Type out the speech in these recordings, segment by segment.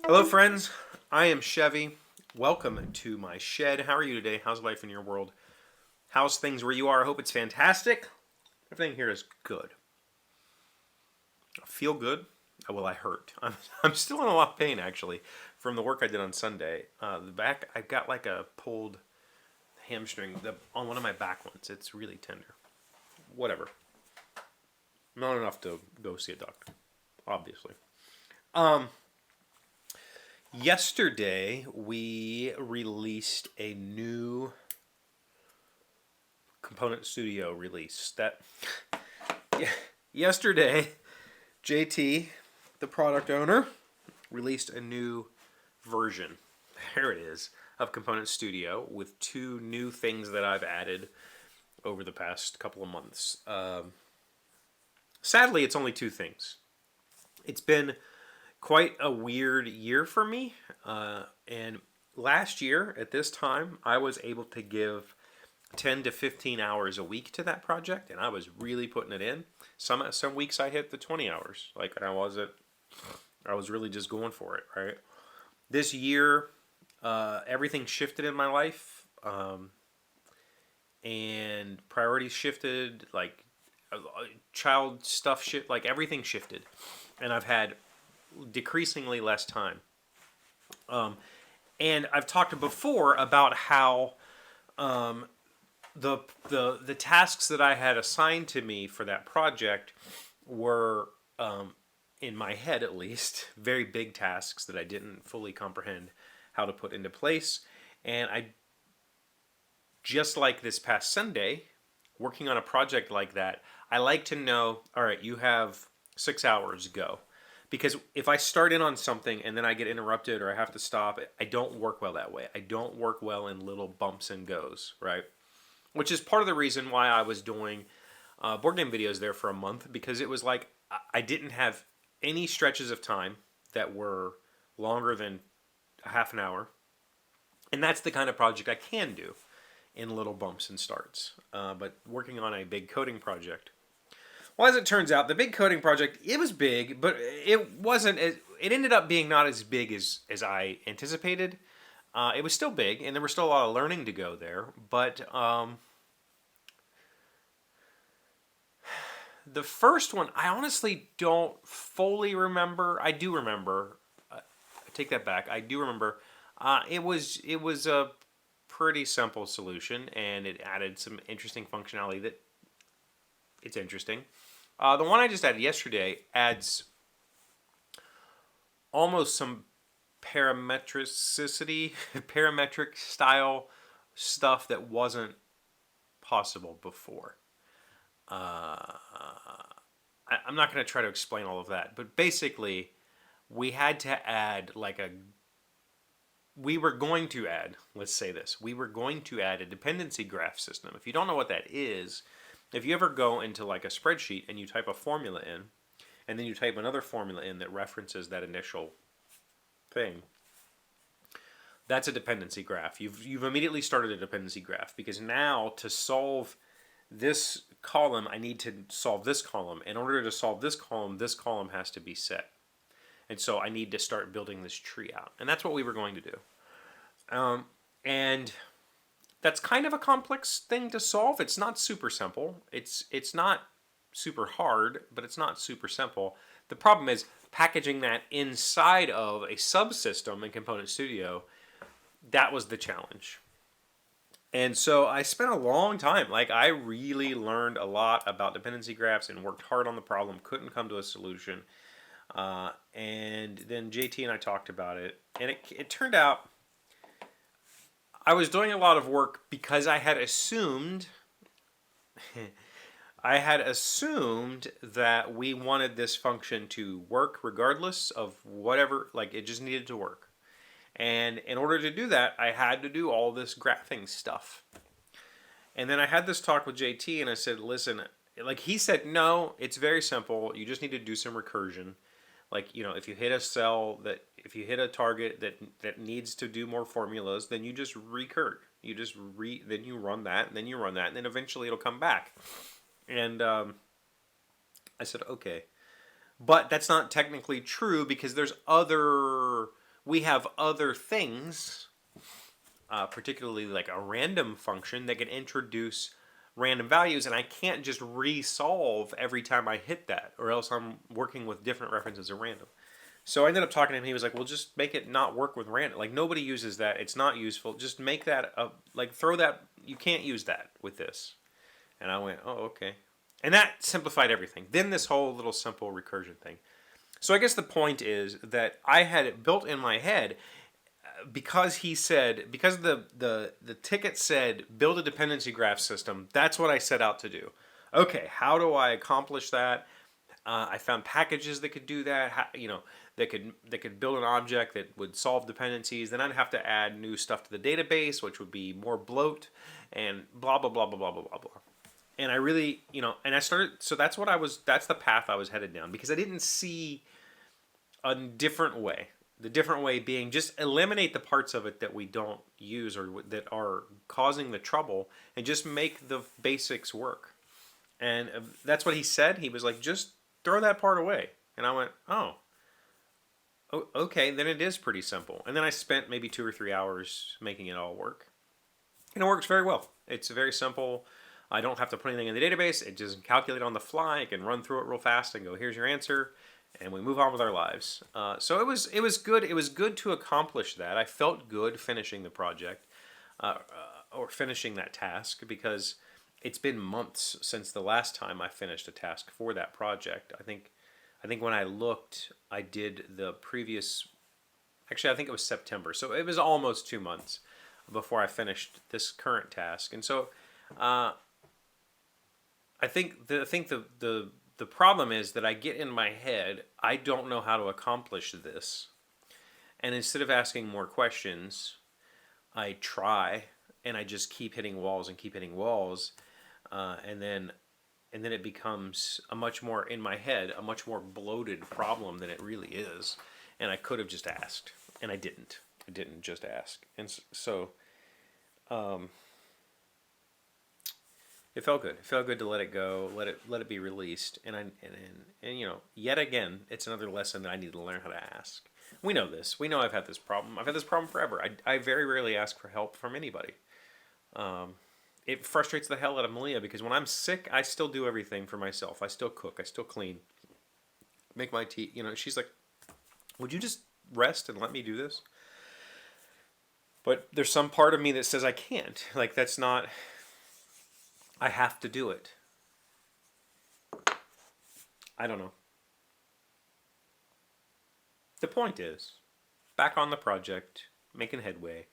Hello, friends. I am Chevee. Welcome to my shed. How are you today? How's life in your world? How's things where you are? I hope it's fantastic. Everything here is good. I feel good. Well, I hurt. I'm still in a lot of pain, actually, from the work I did on Sunday. The back, I've got like a pulled hamstring on one of my back ones. It's really tender. Whatever. Not enough to go see a doctor, obviously. Yesterday, we released a new Component Studio release. Yesterday, JT, the product owner, released a new version. There it is, of Component Studio with two new things that I've added over the past couple of months. Sadly, it's only two things. It's been quite a weird year for me. And last year, at this time, I was able to give 10 to 15 hours a week to that project, and I was really putting it in. Some weeks I hit the 20 hours. I was really just going for it, right? This year, everything shifted in my life, and priorities shifted, child stuff shifted, everything shifted. And I've had decreasingly less time. And I've talked before about how the tasks that I had assigned to me for that project were, in my head at least, very big tasks that I didn't fully comprehend how to put into place. And I, just like this past Sunday, working on a project like that, I like to know, all right, you have 6 hours, go. Because if I start in on something and then I get interrupted or I have to stop, I don't work well that way. I don't work well in little bumps and goes, right? Which is part of the reason why I was doing board game videos there for a month, because it was like I didn't have any stretches of time that were longer than a half an hour. And that's the kind of project I can do in little bumps and starts. But working on a big coding project, well, as it turns out, the big coding project, it was big, but it wasn't. It ended up being not as big as I anticipated. It was still big, and there was still a lot of learning to go there. But the first one, I honestly don't fully remember. I do remember. I take that back. I do remember. It was a pretty simple solution, and it added some interesting functionality that it's interesting. The one I just added yesterday adds almost some parametric style stuff that wasn't possible before. I'm not going to try to explain all of that, but basically, we had to add we were going to add a dependency graph system. If you don't know what that is, if you ever go into a spreadsheet and you type a formula in, and then you type another formula in that references that initial thing, that's a dependency graph. You've immediately started a dependency graph, because now to solve this column, I need to solve this column. In order to solve this column has to be set. And so I need to start building this tree out. And that's what we were going to do. And that's kind of a complex thing to solve. It's not super simple. It's not super hard, but it's not super simple. The problem is packaging that inside of a subsystem in Component Studio. That was the challenge. And so I spent a long time. I really learned a lot about dependency graphs and worked hard on the problem, couldn't come to a solution. And then JT and I talked about it, and it turned out I was doing a lot of work because I had assumed that we wanted this function to work regardless of whatever, it just needed to work. And in order to do that, I had to do all this graphing stuff. And then I had this talk with JT, and I said, listen, he said, no, it's very simple. You just need to do some recursion. If you hit a target that needs to do more formulas, then you just recurve. Then you run that, and then you run that, and then eventually it'll come back. And I said, okay. But that's not technically true, because there's other we have other things, particularly like a random function that can introduce random values, and I can't just resolve every time I hit that, or else I'm working with different references of random. So I ended up talking to him. He was like, well, just make it not work with random. Like, nobody uses that. It's not useful. Just make that, like, throw that. You can't use that with this. And I went, oh, okay. And that simplified everything. Then this whole little simple recursion thing. So I guess the point is that I had it built in my head because he said, because the ticket said build a dependency graph system. That's what I set out to do. Okay, how do I accomplish that? I found packages that could do that. That could build an object that would solve dependencies. Then I'd have to add new stuff to the database, which would be more bloat and blah blah blah blah blah blah blah blah. And I really, and I started. So that's the path I was headed down, because I didn't see a different way. The different way being just eliminate the parts of it that we don't use or that are causing the trouble, and just make the basics work. And that's what he said. He was like, just throw that part away. And I went, oh, okay, then it is pretty simple. And then I spent maybe 2 or 3 hours making it all work. And it works very well. It's very simple. I don't have to put anything in the database. It just calculates on the fly. I can run through it real fast and go, here's your answer. And we move on with our lives. So it was good. It was good to accomplish that. I felt good finishing the project, or finishing that task, because it's been months since the last time I finished a task for that project. I think when I looked, I did the previous. Actually, I think it was September. So it was almost 2 months before I finished this current task. And so, I think the problem is that I get in my head, I don't know how to accomplish this. And instead of asking more questions, I try, and I just keep hitting walls and keep hitting walls. And then it becomes a much more, in my head, a much more bloated problem than it really is. And I could have just asked, and I didn't. I didn't just ask. And so, it felt good. It felt good to let it go, let it be released. And yet again, it's another lesson that I need to learn how to ask. We know this. We know I've had this problem. I've had this problem forever. I very rarely ask for help from anybody. It frustrates the hell out of Malia, because when I'm sick, I still do everything for myself. I still cook. I still clean. Make my tea. She's like, would you just rest and let me do this? But there's some part of me that says I can't. Like, that's not... I have to do it. I don't know. The point is, back on the project, making headway.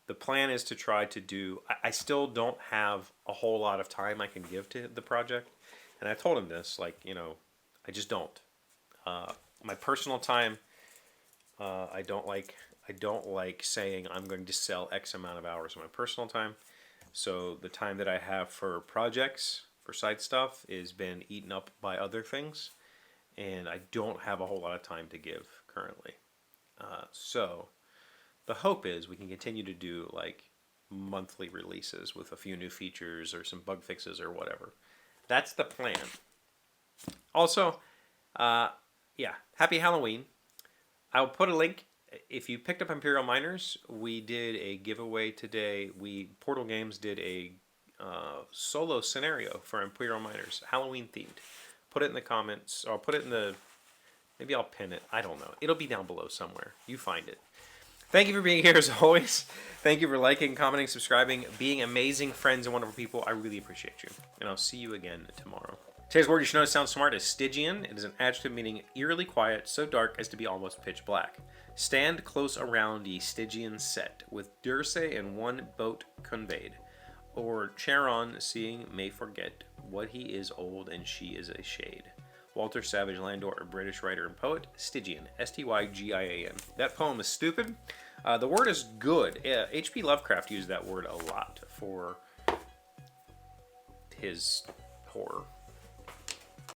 The plan is to try to do... I still don't have a whole lot of time I can give to the project. And I told him this, I just don't. My personal time, I don't like saying I'm going to sell X amount of hours of my personal time. So the time that I have for projects, for side stuff, is been eaten up by other things. And I don't have a whole lot of time to give currently. So the hope is we can continue to do monthly releases with a few new features or some bug fixes or whatever. That's the plan. Also, happy Halloween. I'll put a link. If you picked up Imperial Miners, we did a giveaway today. Portal Games did a solo scenario for Imperial Miners, Halloween themed. Put it in the comments, or I'll put it in the... Maybe I'll pin it. I don't know. It'll be down below somewhere. You find it. Thank you for being here as always. Thank you for liking, commenting, subscribing, being amazing friends and wonderful people. I really appreciate you. And I'll see you again tomorrow. Today's word you should know sounds smart is Stygian. It is an adjective meaning eerily quiet, so dark as to be almost pitch black. Stand close around ye Stygian set, with Dirce and one boat conveyed. Or Charon, seeing, may forget what he is old and she is a shade. Walter Savage Landor, a British writer and poet. Stygian, S-T-Y-G-I-A-N. That poem is stupid. The word is good. H.P. Lovecraft used that word a lot for his horror.